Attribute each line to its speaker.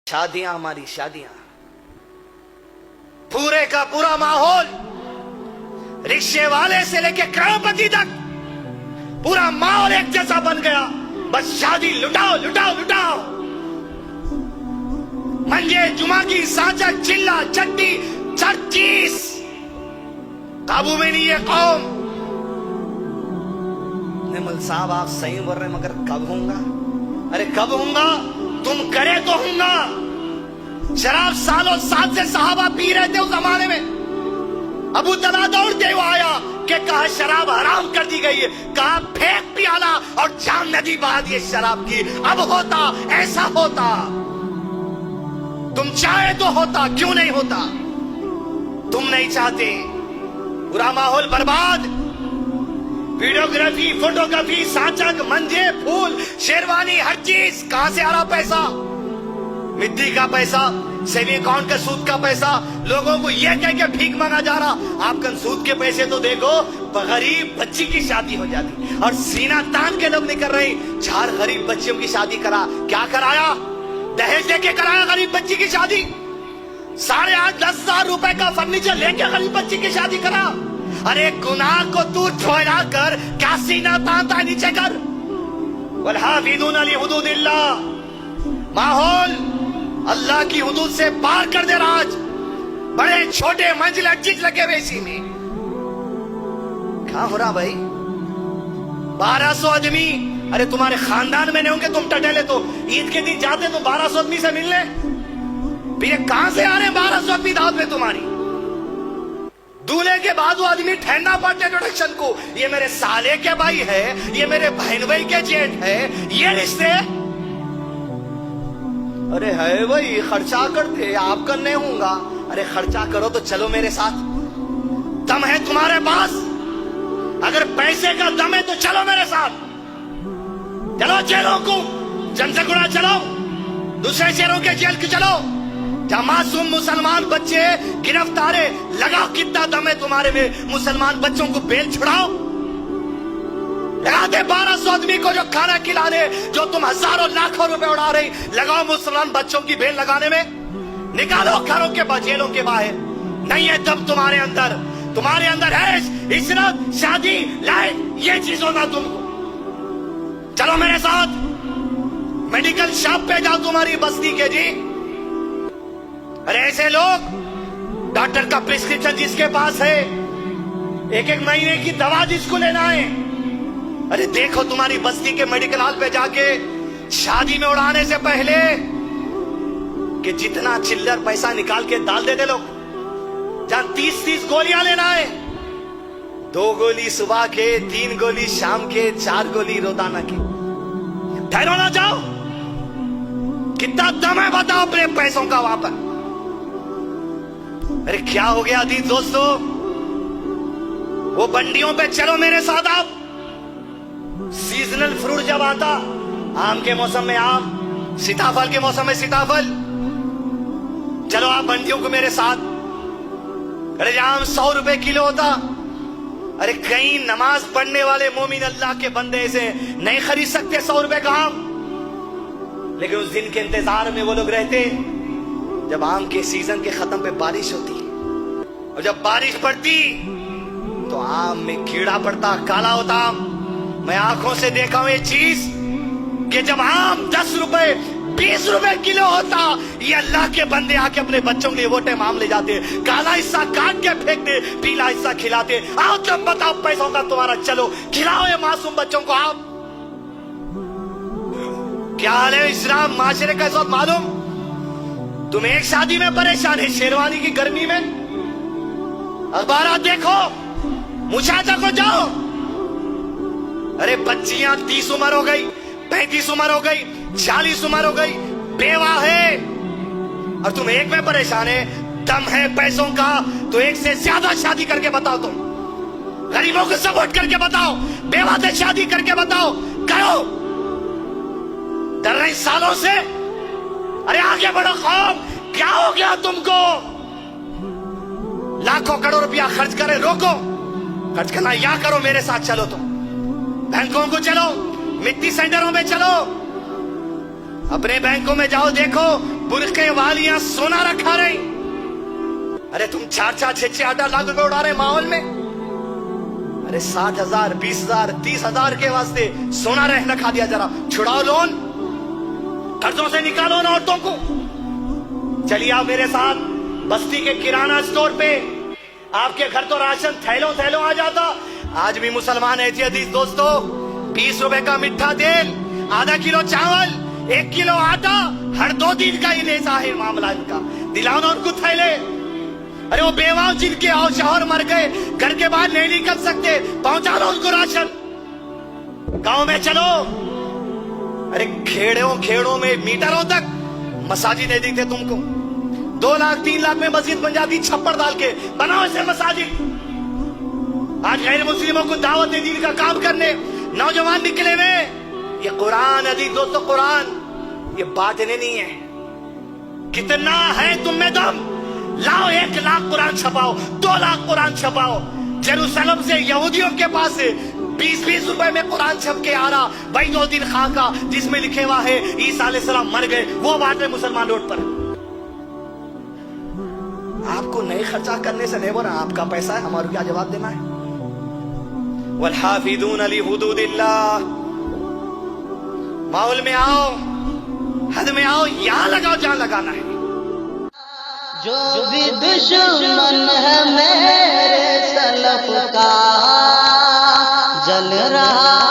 Speaker 1: शादियां, हमारी शादियां, पूरे का पूरा माहौल, रिक्शे वाले से लेके करोड़पति तक पूरा माहौल एक जैसा बन गया। बस शादी लुटाओ लुटाओ लुटाओ। मंजे जुमा की साचा चिल्ला चट्टी चर्चीस, काबू में नहीं है कौम। निमल साहब आप सही बोल रहे हैं, मगर कब होऊंगा? अरे कब होऊंगा? तुम करे तो होऊंगा। शराब सालों साल से सहाबा पी रहे थे उस जमाने में। अबू तला दौड़ते हुए आया कि कहा शराब हराम कर दी गई है, कहा फेंक पियाला और जाम नदी बहा दी शराब की। अब होता, ऐसा होता, तुम चाहे तो होता, क्यों नहीं होता? तुम नहीं चाहते। पूरा माहौल बर्बाद, वीडियोग्राफी, फोटोग्राफी, साचक, मंजे, फूल, शेरवानी, हर चीज। कहां से आ रहा पैसा? मिट्टी का पैसा, सेविंग अकाउंट का सूद का पैसा, लोगों को यह कह के भीख मांगा जा रहा। आप सूद के पैसे तो देखो, गरीब बच्ची की शादी हो जाती और सीना तान के लोग निकल रहे। 4 गरीब बच्चियों की शादी करा, क्या कराया? दहेज लेके कराया गरीब बच्ची की शादी। 8.5-10,000 रुपए का फर्नीचर लेके गरीब बच्ची की शादी करा। अरे गुनाह को तू ठोरा कर, क्या सीना तानता नीचे कर। वल्हाफिज़ूना लिहुदूदिल्लाह, माहौल अल्लाह की हुदूद से पार कर दे रहा। आज बड़े छोटे मंजिल चीज लगे हुए इसी में। क्या हो रहा भाई? 1200 आदमी, अरे तुम्हारे खानदान में नहीं होंगे तुम टटेले तो ईद के दिन जाते तो 1200 आदमी से मिलने। फिर कहां से आ रहे 1200 आदमी दावत में तुम्हारी? दूल्हे के बाद वो आदमी ठहरना पड़ता इंट्रोडक्शन को। ये मेरे साले के भाई है, ये मेरे बहन भाई के जेठ है, ये रिश्ते। अरे है भाई, खर्चा करते, आप करने होगा। अरे खर्चा करो तो चलो मेरे साथ। दम है तुम्हारे पास? अगर पैसे का दम है तो चलो मेरे साथ। चलो जेलों को, जनसगुड़ा चलो, दूसरे शहरों के जेल के चलो, जहां मासूम मुसलमान बच्चे गिरफ्तारे। लगाओ कितना दम है तुम्हारे में, मुसलमान बच्चों को बेल छुड़ाओ। लगा दे 1200 आदमी को जो खाना खिला दे, जो तुम हजारों लाखों रुपए उड़ा रही, लगाओ मुसलमान बच्चों की बेल लगाने में। निकालो घरों के जेलों के बाहर। नहीं है दम तुम्हारे अंदर, तुम्हारे अंदर है इशरत, शादी, लाइफ, ये चीज होगा तुमको। चलो मेरे साथ, मेडिकल शॉप पे जाओ तुम्हारी बस्ती के जी। अरे ऐसे लोग, डॉक्टर का प्रिस्क्रिप्शन जिसके पास है, 1-1 महीने की दवा जिसको लेना है। अरे देखो तुम्हारी बस्ती के मेडिकल हॉल पे जाके शादी में उड़ाने से पहले कि जितना चिल्लर पैसा निकाल के डाल देते लोग। जहां 30-30 गोलियां लेना है, 2 गोली सुबह के, 3 गोली शाम के, 4 गोली रोजाना की। ठहरो ना जाओ। कितना दम है बताओ अपने पैसों का वहां पर। अरे क्या हो गया अजीज दोस्तों? वो बंडियों पे चलो मेरे साथ आप। सीजनल फ्रूट जब आता, आम के मौसम में आम, सीताफल के मौसम में सीताफल, चलो आप बंडियों को मेरे साथ। अरे आम 100 रुपए किलो होता। अरे कहीं नमाज पढ़ने वाले मोमिन अल्लाह के बंदे से नहीं खरीद सकते 100 रुपए का आम। लेकिन उस दिन के इंतजार में वो लोग रहते जब आम के सीजन के खत्म पे बारिश होती, और जब बारिश पड़ती तो आम में कीड़ा पड़ता, काला होता आम। मैं आंखों से देखा हूं ये चीज कि जब आम 10 रुपए 20 रुपए किलो होता, ये अल्लाह के बंदे आके अपने बच्चों के लिए वो टाइम आम ले जाते, काला हिस्सा काट के फेंक दे, पीला हिस्सा खिलाते। आओ तुम बताओ पैसों का तुम्हारा, चलो खिलाओ ये मासूम बच्चों को आम। क्या हाल है इस्लाम माशरे का? सब मालूम? तुम एक शादी में परेशान है, शेरवानी की गर्मी में। अखबार देखो, मुशाजा को जाओ। अरे बच्चियां 30 उम्र हो गई, 35 उम्र हो गई, 40 उम्र हो गई, बेवा है, और तुम एक में परेशान है। दम है पैसों का तो एक से ज्यादा शादी करके बताओ। तुम गरीबों को सपोर्ट करके बताओ, बेवा से शादी करके बताओ, करो। डर रही सालों से? अरे आगे बढ़ो कौम। क्या हो गया तुमको? लाखों करोड़ रुपया खर्च करे, रोको। खर्च करना या करो मेरे साथ, चलो तुम बैंकों को चलो, मिट्टी सेंटरों में चलो, अपने बैंकों में जाओ, देखो बुरके वालियां सोना रखा रही। अरे तुम 4-4, 6-6, 8-8 लाख रुपए उड़ा रहे माहौल में। अरे 60,000, 20,000, 30,000 के वास्ते सोना रखा दिया। जरा छुड़ाओ लोन, कर्जों से निकालो ना औरतों को। चलिए आप मेरे साथ बस्ती के किराना स्टोर पे, आपके घर तो राशन थैलों थैलों आ जाता। आज भी मुसलमान है जी अजीज दोस्तों, 20 रुपए का मिठा तेल, आधा किलो चावल, 1 किलो आटा, हर 2 दिन का ही लेसा है मामला इनका। दिलाओ ना उनको थैले। अरे वो बेवाओ जिनके शौहर मर गए, घर के बाहर नहीं निकल सकते, पहुंचा दो उनको राशन। गांव में चलो, अरे खेड़ों में मीटरों तक मसाजिद नहीं दिखते तुमको। 2 लाख 3 लाख में मस्जिद बन जाती, छप्पर डाल के। बनाओ ऐसे मसाजिद। आज गैर मुस्लिमों को दावत दीन का काम करने नौजवान निकले में। ये कुरान अजीज दोस्तों, कुरान ये बातें नहीं है। कितना है तुम में दम? लाओ 1 लाख कुरान छपाओ, 2 लाख कुरान छपाओ। जेरूसलम से यहूदियों के पास 20-20 रुपए में कुरान छप के आ रहा, बैतुल खाका जिसमें लिखे हुआ है ईसा अलैहिस्सलाम मर गए, वो बांट रहे मुसलमान रोड पर। आपको नहीं खर्चा करने से नहीं बोल रहा, आपका पैसा है, हमारे क्या जवाब देना है। वल्हाफिदून अली हुदूदिल्लाह। माहौल में आओ, हद में आओ, यहां लगाओ जहां लगाना है।
Speaker 2: जो भी दुश्मन है मेरे सलफ का जल रहा